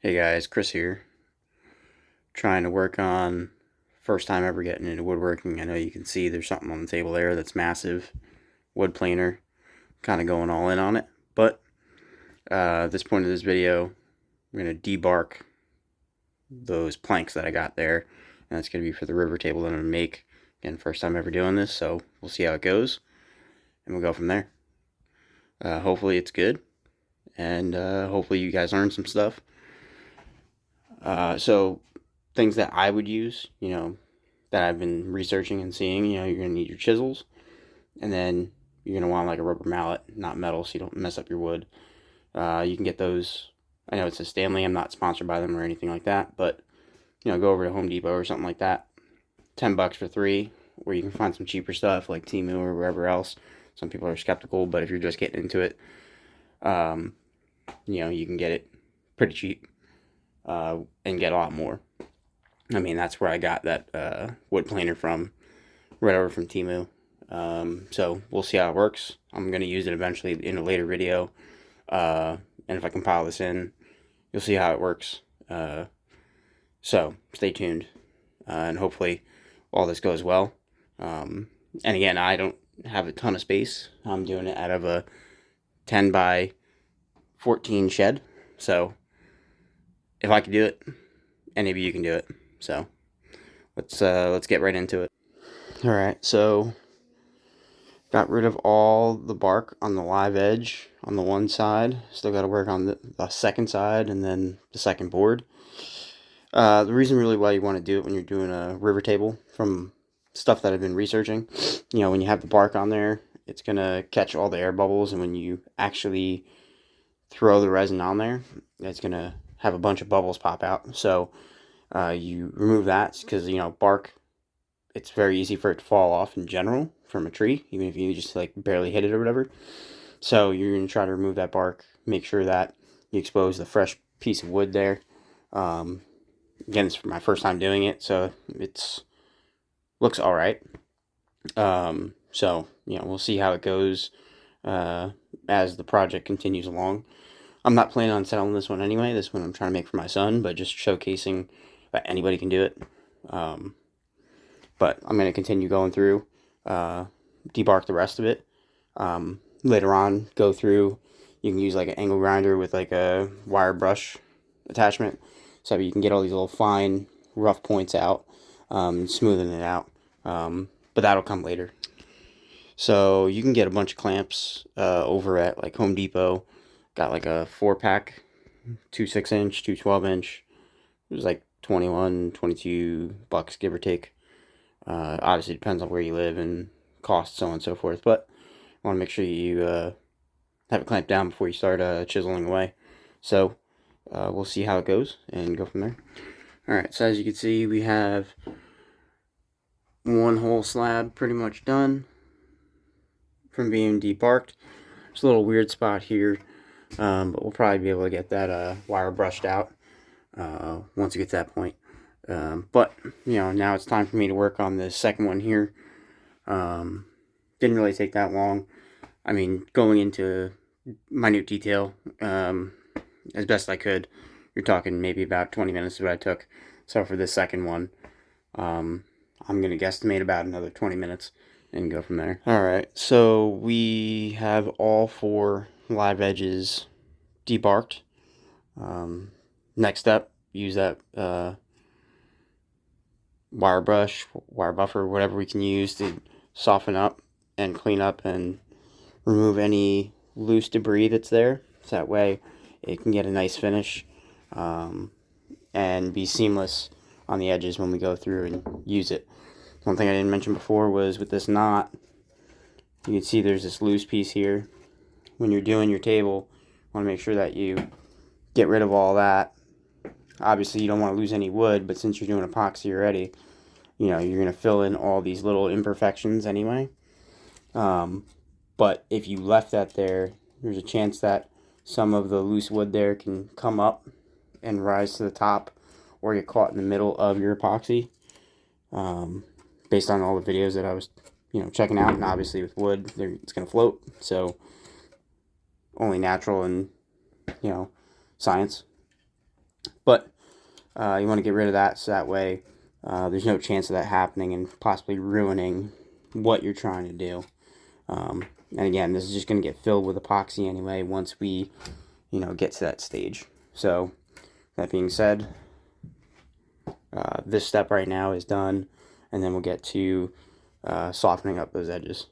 Hey guys, Chris here. Trying to work on first time ever getting into woodworking. I know you can see there's something on the table there that's massive. Wood planer. Kind of going all in on it. But at this point of this video, I'm going to debark those planks that I got there. And that's going to be for the river table that I'm going to make. Again, first time ever doing this, so we'll see how it goes. And we'll go from there. Hopefully it's good. And hopefully you guys learn some stuff. So things that I would use, that I've been researching and seeing, you're going to need your chisels, and then you're going to want like a rubber mallet, not metal, so you don't mess up your wood. You can get those. I know it's a Stanley. I'm not sponsored by them or anything like that, but, go over to Home Depot or something like that. $10 for 3, or you can find some cheaper stuff like Temu or wherever else. Some people are skeptical, but if you're just getting into it, you can get it pretty cheap and get a lot more. I mean, that's where I got that wood planer from, right over from Temu. So we'll see how it works. I'm going to use it eventually in a later video. And if I compile this in, you'll see how it works. So stay tuned. And hopefully all this goes well. And again, I don't have a ton of space. I'm doing it out of a 10 by 14 shed. So if I can do it, any of you can do it. So let's get right into it. All right, so got rid of all the bark on the live edge on the one side. Still got to work on the second side and then the second board. The reason really why you want to do it when you're doing a river table, from stuff that I've been researching, when you have the bark on there, it's gonna catch all the air bubbles, and when you actually throw the resin on there, it's gonna have a bunch of bubbles pop out. So you remove that because bark, it's very easy for it to fall off in general from a tree, even if you just like barely hit it or whatever. So you're going to try to remove that bark, make sure that you expose the fresh piece of wood there. Again, it's my first time doing it, so it's looks all right. So we'll see how it goes as the project continues along. I'm not planning on selling this one anyway. This one I'm trying to make for my son, but just showcasing that anybody can do it. But I'm going to continue going through, debark the rest of it. Later on, go through, you can use like an angle grinder with like a wire brush attachment, so you can get all these little fine, rough points out, smoothing it out. But that'll come later. So you can get a bunch of clamps over at like Home Depot. Got like a 4-pack, 2 6-inch, 2 12-inch. It was like $21, $22, give or take. Obviously, it depends on where you live and cost, so on and so forth. But I want to make sure you have it clamped down before you start chiseling away. So we'll see how it goes and go from there. Alright, so as you can see, we have one whole slab pretty much done from being debarked. There's a little weird spot here, but we'll probably be able to get that wire brushed out once it gets to that point. But now it's time for me to work on the second one here. Didn't really take that long. I mean, going into minute detail as best I could. You're talking maybe about 20 minutes is what I took. So for this second one, I'm going to guesstimate about another 20 minutes and go from there. Alright, so we have all 4 live edges debarked. Next step, use that wire brush, wire buffer, whatever we can use to soften up and clean up and remove any loose debris that's there. So that way it can get a nice finish and be seamless on the edges when we go through and use it. One thing I didn't mention before was with this knot, you can see there's this loose piece here. When you're doing your table, you want to make sure that you get rid of all that. Obviously, you don't want to lose any wood, but since you're doing epoxy already, you're going to fill in all these little imperfections anyway. But if you left that there, there's a chance that some of the loose wood there can come up and rise to the top or get caught in the middle of your epoxy. Based on all the videos that I was, checking out, and obviously with wood, it's going to float. So only natural and, science. But you want to get rid of that so that way there's no chance of that happening and possibly ruining what you're trying to do. And again, this is just going to get filled with epoxy anyway once we, get to that stage. So, that being said, this step right now is done, and then we'll get to softening up those edges.